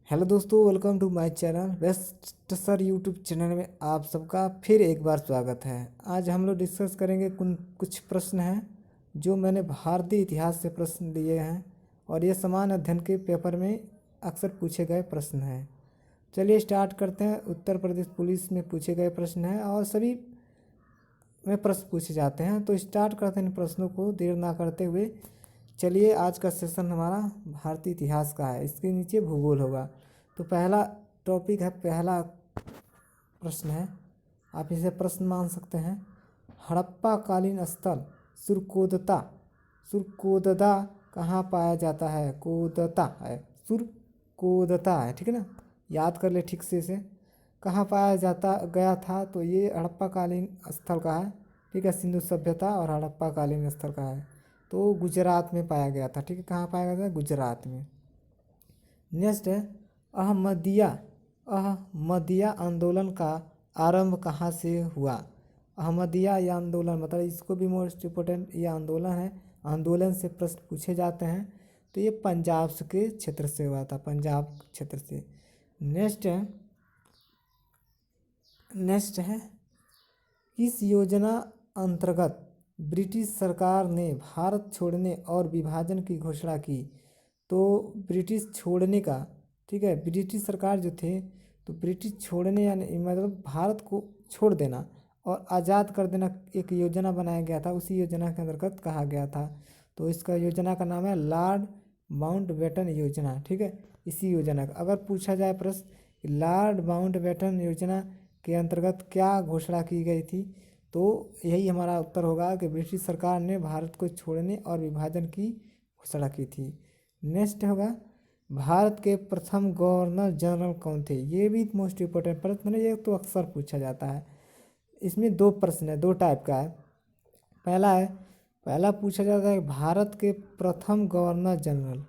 Hello दोस्तों, welcome to my channel best sir YouTube channel में आप सबका फिर एक बार स्वागत है। आज हम लोग डिस्कस करेंगे कुछ प्रश्न हैं जो मैंने भारतीय इतिहास से प्रश्न लिए हैं और ये सामान्य अध्ययन के पेपर में अक्सर पूछे गए प्रश्न हैं। चलिए स्टार्ट करते हैं। उत्तर प्रदेश पुलिस में पूछे गए प्रश्न हैं और सभी में प्रश्न पूछे जाते हैं। तो स्टार्ट करते हैं इन प्रश्नों को देर ना करते हुए। चलिए, आज का सेशन हमारा भारतीय इतिहास का है, इसके नीचे भूगोल होगा। तो पहला टॉपिक है, पहला प्रश्न है, आप इसे प्रश्न मान सकते हैं। हड़प्पा कालीन स्थल सुरकोदता सुरकोदता कहाँ पाया जाता है? कोदता है, सुरकोदता है, ठीक है ना। याद कर ले ठीक से इसे। कहाँ पाया जाता गया था? तो ये हड़प्पा कालीन स्थल का है, ठीक है। सिंधु सभ्यता और हड़प्पा कालीन स्थल का है। तो गुजरात में पाया गया था, ठीक है। कहाँ पाया गया था? गुजरात में। नेक्स्ट है, अहमदिया अहमदिया आंदोलन का आरंभ कहाँ से हुआ? अहमदिया ये आंदोलन, मतलब इसको भी मोस्ट इम्पोर्टेंट ये आंदोलन है। आंदोलन से प्रश्न पूछे जाते हैं। तो ये पंजाब के क्षेत्र से हुआ था, पंजाब क्षेत्र से। नेक्स्ट है, किस योजना अंतर्गत ब्रिटिश सरकार ने भारत छोड़ने और विभाजन की घोषणा की? तो ब्रिटिश छोड़ने का, ठीक है, ब्रिटिश सरकार जो थे, तो ब्रिटिश छोड़ने यानी मतलब भारत को छोड़ देना और आज़ाद कर देना एक योजना बनाया गया था। उसी योजना के अंतर्गत कहा गया था। तो इसका योजना का नाम है लॉर्ड माउंटबेटन योजना, ठीक है। इसी योजना का अगर पूछा जाए प्रश्न, लॉर्ड माउंटबेटन योजना के अंतर्गत क्या घोषणा की गई थी, तो यही हमारा उत्तर होगा कि ब्रिटिश सरकार ने भारत को छोड़ने और विभाजन की घोषणा की थी। नेक्स्ट होगा, भारत के प्रथम गवर्नर जनरल कौन थे? ये भी मोस्ट इम्पोर्टेंट प्रश्न है, ये तो अक्सर पूछा जाता है। इसमें दो प्रश्न है, दो टाइप का है। पहला पूछा जाता है भारत के प्रथम गवर्नर जनरल,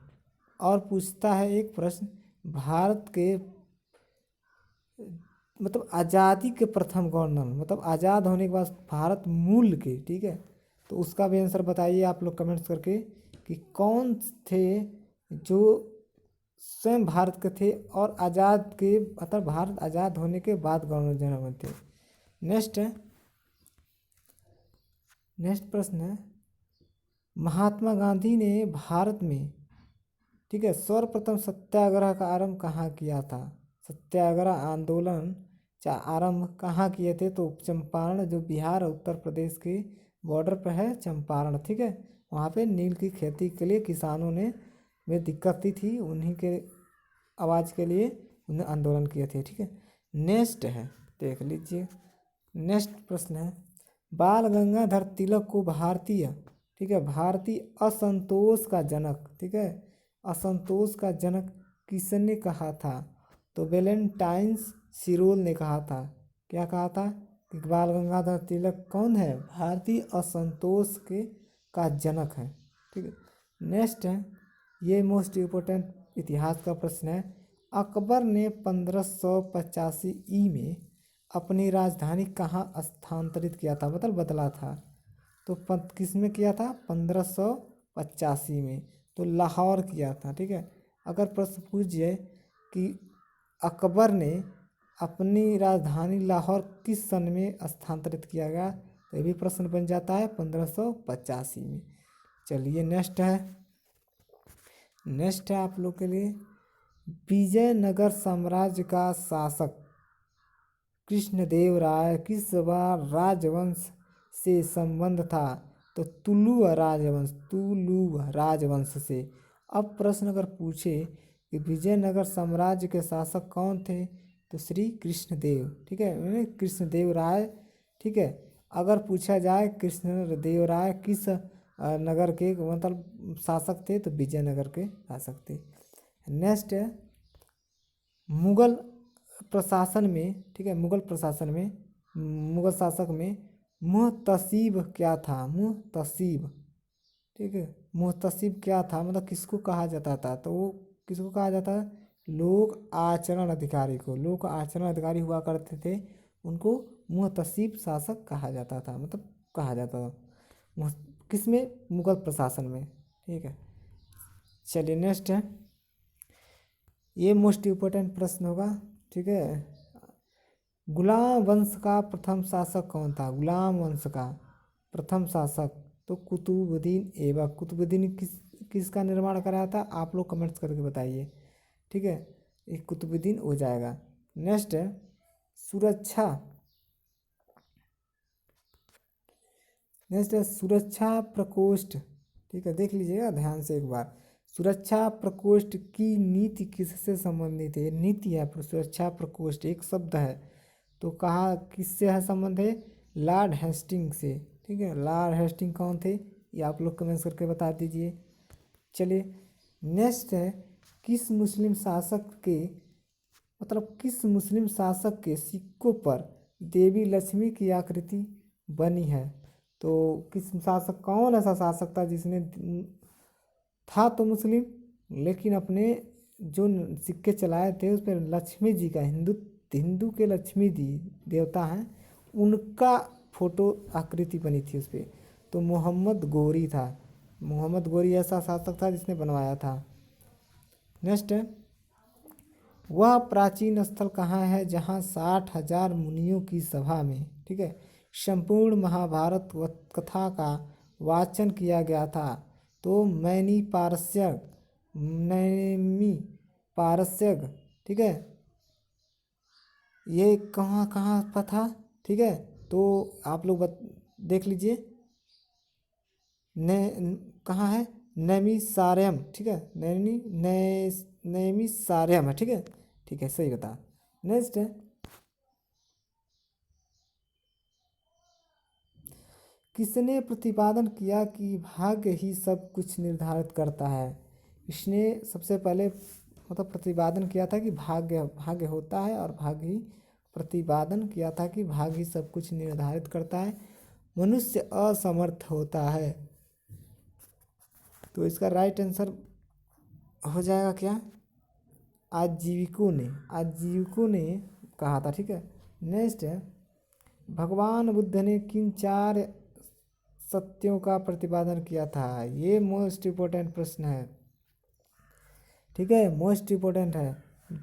और पूछता है एक प्रश्न भारत के मतलब आज़ादी के प्रथम गवर्नर, मतलब आज़ाद होने के बाद भारत मूल के, ठीक है। तो उसका भी आंसर बताइए आप लोग कमेंट्स करके कि कौन थे जो स्वयं भारत के थे और आज़ाद के मतलब भारत आज़ाद होने के बाद गवर्नर जनरल बने थे। नेक्स्ट प्रश्न है, महात्मा गांधी ने भारत में, ठीक है, सर्वप्रथम सत्याग्रह का आरंभ कहाँ किया था? सत्याग्रह आंदोलन आरंभ कहाँ किए थे? तो चंपारण, जो बिहार और उत्तर प्रदेश के बॉर्डर पर है, चंपारण, ठीक है। वहाँ पे नील की खेती के लिए किसानों ने में दिक्कत थी, उन्हीं के आवाज़ के लिए उन्हें आंदोलन किए थे, ठीक है। नेक्स्ट है, देख लीजिए। नेक्स्ट प्रश्न है, बाल गंगाधर तिलक को भारतीय, ठीक है, भारतीय असंतोष का जनक, ठीक है, असंतोष का जनक किसने कहा था? तो वैलेंटाइन्स सिरोल ने कहा था। क्या कहा था? कि बाल गंगाधर तिलक कौन है? भारतीय असंतोष के का जनक है, ठीक है। नेक्स्ट है, ये मोस्ट इम्पोर्टेंट इतिहास का प्रश्न है। अकबर ने 1585 में अपनी राजधानी कहाँ स्थानांतरित किया था, मतलब बदला था? तो किस में किया था? 1585 में, तो लाहौर किया था, ठीक है। अगर प्रश्न पूछ जाए कि अकबर ने अपनी राजधानी लाहौर किस सन में स्थानांतरित किया गया, तो ये भी प्रश्न बन जाता है 1585 में। चलिए नेक्स्ट है आप लोग के लिए, विजयनगर साम्राज्य का शासक कृष्णदेव राय किस राजवंश से संबंध था? तो तुलु राजवंश से। अब प्रश्न अगर पूछे कि विजयनगर साम्राज्य के शासक कौन थे, तो श्री कृष्णदेव, ठीक है, कृष्णदेव राय, ठीक है। अगर पूछा जाए कृष्णदेव राय किस नगर के मतलब शासक थे, तो विजयनगर के शासक थे। नेक्स्ट है, मुगल प्रशासन में, ठीक है, मुगल शासक में मुहतसिब क्या था? मुहतसिब, ठीक है, मुहतसिब क्या था, मतलब किसको कहा जाता था? तो वो किसको कहा जाता है? लोक आचरण अधिकारी को। लोक आचरण अधिकारी हुआ करते थे, उनको मुहतसिब शासक कहा जाता था, मतलब कहा जाता था किसमें? मुगल प्रशासन में, ठीक है। चलिए नेक्स्ट है, ये मोस्ट इम्पोर्टेंट प्रश्न होगा। ठीक है, गुलाम वंश का प्रथम शासक कौन था? गुलाम वंश का प्रथम शासक तो कुतुबुद्दीन ऐबक। कुतुबुद्दीन किसका निर्माण कराया था? आप लोग कमेंट्स करके बताइए। ठीक है, ये कुतुबुद्दीन हो जाएगा। नेक्स्ट है सुरक्षा। नेक्स्ट है सुरक्षा प्रकोष्ठ। ठीक है, देख लीजिएगा ध्यान से एक बार। सुरक्षा प्रकोष्ठ की नीति किससे संबंधित है? नीति है सुरक्षा प्रकोष्ठ एक शब्द है, तो कहाँ किससे है संबंध है? लॉर्ड हेस्टिंग से। ठीक है, लॉर्ड हेस्टिंग कौन थे? ये आप लोग कमेंट्स करके बता दीजिए। चलिए नेक्स्ट है किस मुस्लिम शासक के किस मुस्लिम शासक के सिक्कों पर देवी लक्ष्मी की आकृति बनी है? तो किस शासक, कौन ऐसा शासक था जिसने था तो मुस्लिम लेकिन अपने जो सिक्के चलाए थे उस पर लक्ष्मी जी का, हिंदू के लक्ष्मी जी देवता हैं उनका फोटो आकृति बनी थी उस पर? तो मोहम्मद गोरी था। मोहम्मद गोरी ऐसा शासक था जिसने बनवाया था। नेक्स्ट है वह प्राचीन स्थल कहाँ है जहाँ 60,000 मुनियों की सभा में, ठीक है, संपूर्ण महाभारत कथा का वाचन किया गया था? तो मैनी पारस्यक, नैमी पारस्यक। ठीक है, ये कहाँ कहाँ पर था? ठीक है, तो आप लोग देख लीजिए ने कहाँ है? नैमिसारण्यम। ठीक है, नैमिसारण्यम है। ठीक है, ठीक है, सही बता। नेक्स्ट है किसने प्रतिपादन किया कि भाग्य ही सब कुछ निर्धारित करता है? इसने सबसे पहले प्रतिपादन किया था कि भाग्य भाग्य होता है और भाग्य ही प्रतिपादन किया था कि भाग्य ही सब कुछ निर्धारित करता है, मनुष्य असमर्थ होता है। तो इसका राइट आंसर हो जाएगा क्या? आजीविकों ने कहा था। ठीक है, नेक्स्ट है भगवान बुद्ध ने किन 4 सत्यों का प्रतिपादन किया था? ये मोस्ट इम्पोर्टेंट प्रश्न है। ठीक है, मोस्ट इम्पोर्टेंट है।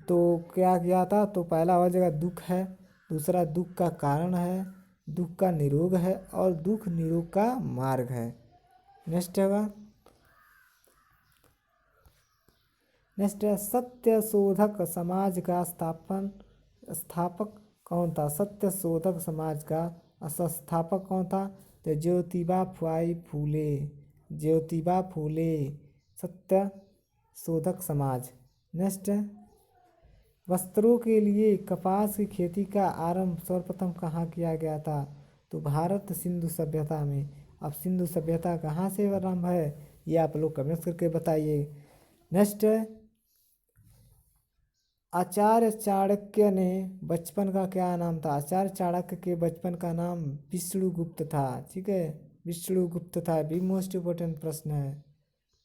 तो क्या किया था? तो पहला हो जाएगा दुख है, दूसरा दुख का कारण है, दुख का निरोग है और दुख निरोग का मार्ग है। नेक्स्ट होगा नेक्स्ट है सत्य शोधक समाज का स्थापक कौन था? सत्य शोधक समाज का संस्थापक कौन था? तो ज्योतिबा फुआई फूले। ज्योतिबा फूले सत्य शोधक समाज। नेक्स्ट है वस्त्रों के लिए कपास की खेती का आरंभ सर्वप्रथम कहाँ किया गया था? तो भारत सिंधु सभ्यता में। अब सिंधु सभ्यता कहाँ से आरंभ है ये आप लोग कमेंट्स करके बताइए। नेक्स्ट है आचार्य चाणक्य ने बचपन का क्या नाम था? आचार्य चाणक्य के बचपन का नाम विष्णुगुप्त था। ठीक है, विष्णुगुप्त था, भी मोस्ट इम्पोर्टेंट प्रश्न है।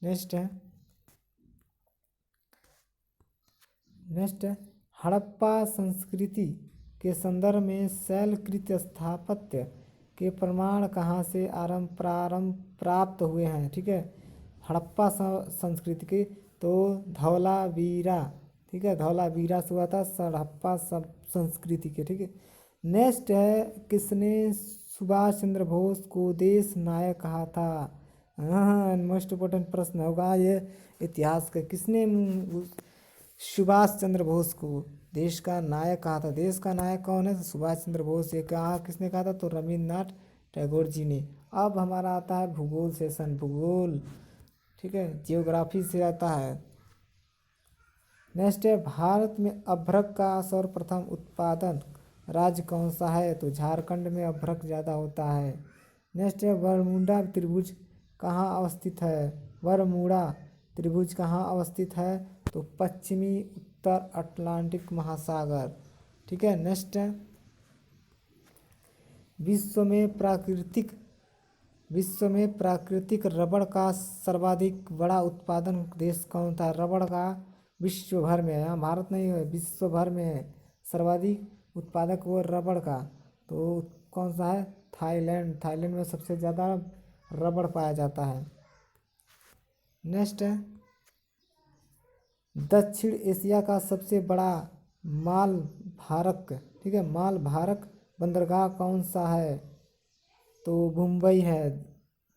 नेक्स्ट है हड़प्पा संस्कृति के संदर्भ में शैलकृत स्थापत्य के प्रमाण कहाँ से प्रारंभ प्राप्त हुए हैं? ठीक है, हड़प्पा संस्कृति के तो धौलावीरा। ठीक है, धौलावीरा से हुआ था हड़प्पा संस्कृति के। ठीक है, नेक्स्ट है किसने सुभाष चंद्र बोस को देश नायक कहा था? हाँ, मोस्ट इम्पोर्टेंट प्रश्न होगा ये इतिहास का। किसने सुभाष चंद्र बोस को देश का नायक कहा था? देश का नायक कौन है? तो सुभाष चंद्र बोस। ये कहा किसने कहा था? तो रविन्द्रनाथ टैगोर जी ने। अब हमारा आता है भूगोल सेशन, भूगोल। ठीक है, जियोग्राफी से आता है। नेक्स्ट है भारत में अभ्रक का सर्वप्रथम उत्पादन राज्य कौन सा है? तो झारखंड में अभ्रक ज़्यादा होता है। नेक्स्ट है बरमूडा त्रिभुज कहाँ अवस्थित है? बरमूडा त्रिभुज कहाँ अवस्थित है? तो पश्चिमी उत्तर अटलांटिक महासागर। ठीक है, नेक्स्ट है विश्व में प्राकृतिक रबड़ का सर्वाधिक बड़ा उत्पादन देश कौन था? रबड़ का विश्व भर में, यहाँ भारत नहीं है, विश्व भर में है सर्वाधिक उत्पादक वो रबड़ का। तो कौन सा है? थाईलैंड। थाईलैंड में सबसे ज़्यादा रबड़ पाया जाता है। नेक्स्ट है दक्षिण एशिया का सबसे बड़ा माल भारक, ठीक है, माल भारक बंदरगाह कौन सा है? तो मुंबई है,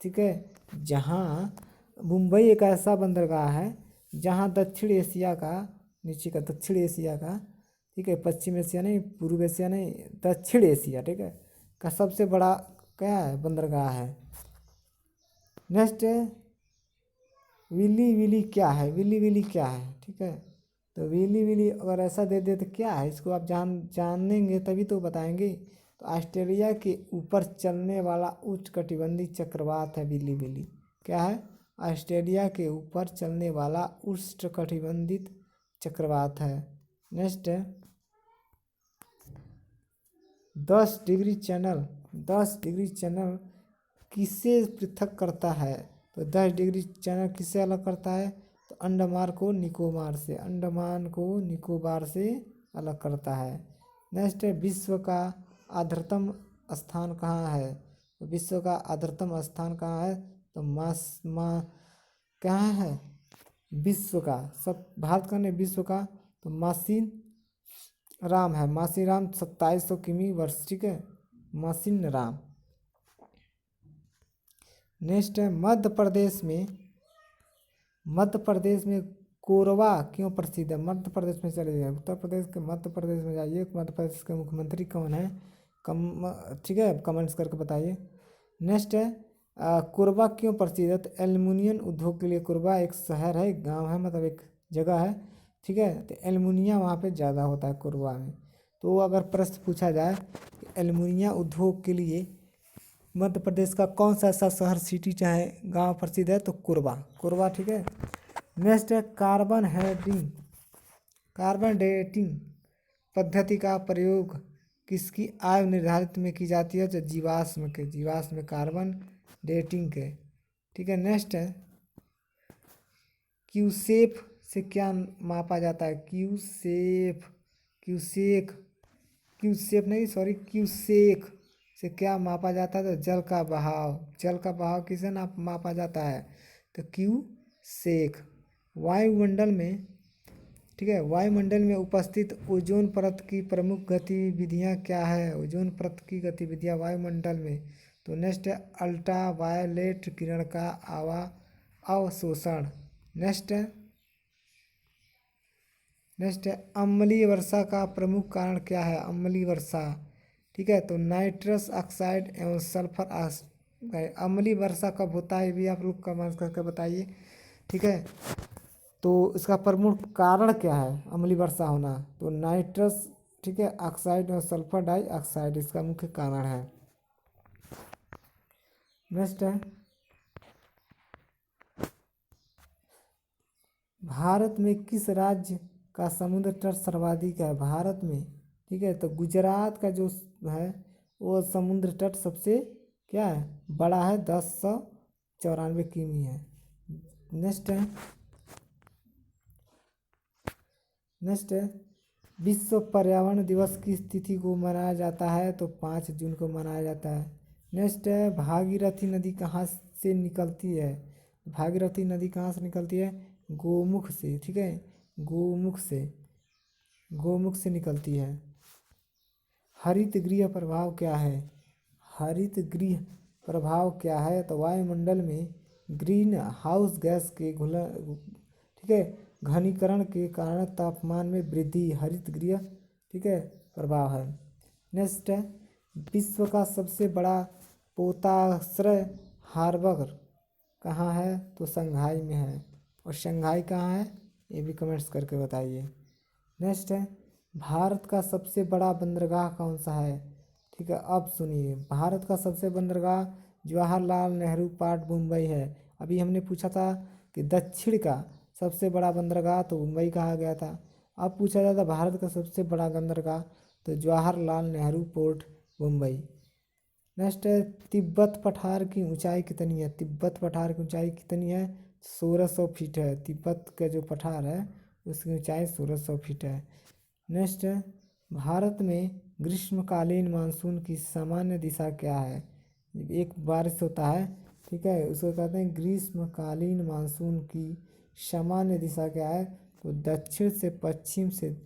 ठीक है। जहाँ मुंबई एक ऐसा बंदरगाह है जहाँ दक्षिण एशिया का, नीचे का दक्षिण एशिया का, ठीक है, पश्चिम एशिया नहीं, पूर्व एशिया नहीं, दक्षिण एशिया, ठीक है, का सबसे बड़ा क्या है, बंदरगाह है। नेक्स्ट है विली विली क्या है? विली विली क्या है, ठीक है। तो विली विली अगर ऐसा दे दे तो क्या है, इसको आप जानेंगे तभी तो बताएंगे। तो ऑस्ट्रेलिया के ऊपर चलने वाला उष्णकटिबंधीय चक्रवात है विली विली। क्या है? ऑस्ट्रेलिया के ऊपर चलने वाला उष्णकटिबंधीय चक्रवात है। नेक्स्ट है 10 डिग्री चैनल। 10 डिग्री चैनल किसे पृथक करता है? तो 10 डिग्री चैनल किससे अलग करता है? तो अंडमान को निकोबार से, अंडमान को निकोबार से अलग करता है। नेक्स्ट है विश्व का आर्द्रतम स्थान कहाँ है? तो विश्व का आर्द्रतम स्थान कहाँ है? तो कहाँ है विश्व का, सब भारत का नहीं, विश्व का, तो मासीन राम है, मासीन राम 2700 किमी वर्ष, ठीक है, मासीन राम। नेक्स्ट है मध्य प्रदेश में कोरवा क्यों प्रसिद्ध है? मध्य प्रदेश में चले जाइए, उत्तर प्रदेश के मध्य प्रदेश में जाइए, मध्य प्रदेश के मुख्यमंत्री कौन है? ठीक है, कमेंट्स करके बताइए। नेक्स्ट है कोरबा क्यों प्रसिद्ध है? तो एल्युमिनियम उद्योग के लिए कोरबा एक शहर है, एक गाँव है, मतलब एक जगह है, ठीक है। तो एल्युमिनियम वहाँ पे ज़्यादा होता है कोरबा में। तो अगर प्रश्न पूछा जाए एल्युमिनियम उद्योग के लिए मध्य प्रदेश का कौन सा ऐसा शहर, सिटी चाहे गांव प्रसिद्ध है? तो कोरबा, कोरबा, ठीक है। नेक्स्ट है कार्बन डेटिंग पद्धति का प्रयोग किसकी आयु निर्धारित में की जाती है? तो जीवाश्म कार्बन डेटिंग के, ठीक है। नेक्स्ट है क्यूसेफ से क्या मापा जाता है? क्यूसेक से क्या मापा जाता है? तो जल का बहाव किसे मापा जाता है? तो क्यूसेक। वायुमंडल में, ठीक है, वायुमंडल में उपस्थित ओजोन परत की प्रमुख गतिविधियां क्या है? ओजोन परत की गतिविधियां वायुमंडल में, तो नेक्स्ट है अल्ट्रा वायलेट किरण का अवशोषण। नेक्स्ट है अम्लीय वर्षा का प्रमुख कारण क्या है? अम्लीय वर्षा, ठीक है, तो नाइट्रस ऑक्साइड एवं सल्फर ऑक्साइड। अम्लीय वर्षा कब होता है भी आप लोग कमेंट करके बताइए, ठीक है। तो इसका प्रमुख कारण क्या है अम्लीय वर्षा होना? तो नाइट्रस, ठीक है, ऑक्साइड और सल्फर डाइऑक्साइड इसका मुख्य कारण है। नेक्स्ट है भारत में किस राज्य का समुद्र तट सर्वाधिक है? भारत में, ठीक है, तो गुजरात का जो है वो समुद्र तट सबसे क्या है, बड़ा है, 1094 किमी है। नेक्स्ट है विश्व पर्यावरण दिवस किस तिथि को मनाया जाता है? तो 5 जून को मनाया जाता है। नेक्स्ट है भागीरथी नदी कहाँ से निकलती है? भागीरथी नदी कहाँ से निकलती है? गोमुख से, ठीक है, गोमुख से निकलती है। हरित गृह प्रभाव क्या है? हरित गृह प्रभाव क्या है? तो वायुमंडल में ग्रीन हाउस गैस के ठीक है, घनीकरण के कारण तापमान में वृद्धि, हरित गृह, ठीक है, प्रभाव है। नेक्स्ट है विश्व का सबसे बड़ा पोताश्रय हार्बर कहाँ है? तो शंघाई में है। और शंघाई कहाँ है ये भी कमेंट्स करके बताइए। नेक्स्ट है भारत का सबसे बड़ा बंदरगाह कौन सा है? ठीक है, अब सुनिए, भारत का सबसे बंदरगाह जवाहरलाल नेहरू पोर्ट मुंबई है। अभी हमने पूछा था कि दक्षिण का सबसे बड़ा बंदरगाह, तो मुंबई कहा गया था। अब पूछा जाता भारत का सबसे बड़ा बंदरगाह, तो जवाहरलाल नेहरू पोर्ट मुंबई। नेक्स्ट है तिब्बत पठार की ऊंचाई कितनी है? तिब्बत पठार की ऊंचाई कितनी है? 1600 फीट है। तिब्बत का जो पठार है उसकी ऊंचाई 1600 फीट है। नेक्स्ट है भारत में ग्रीष्मकालीन मानसून की सामान्य दिशा क्या है? एक बारिश होता है, ठीक है, उसको कहते हैं ग्रीष्मकालीन मानसून की सामान्य दिशा क्या है? तो दक्षिण से पश्चिम से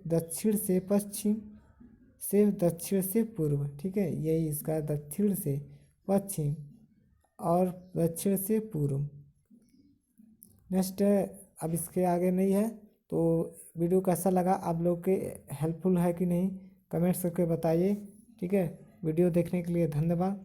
दक्षिण से पश्चिम से दक्षिण से पूर्व, ठीक है, यही इसका दक्षिण से पश्चिम और दक्षिण से पूर्व। नेक्स्ट अब इसके आगे नहीं है। तो वीडियो कैसा लगा, आप लोग के हेल्पफुल है कि नहीं, कमेंट्स करके बताइए। ठीक है, वीडियो देखने के लिए धन्यवाद।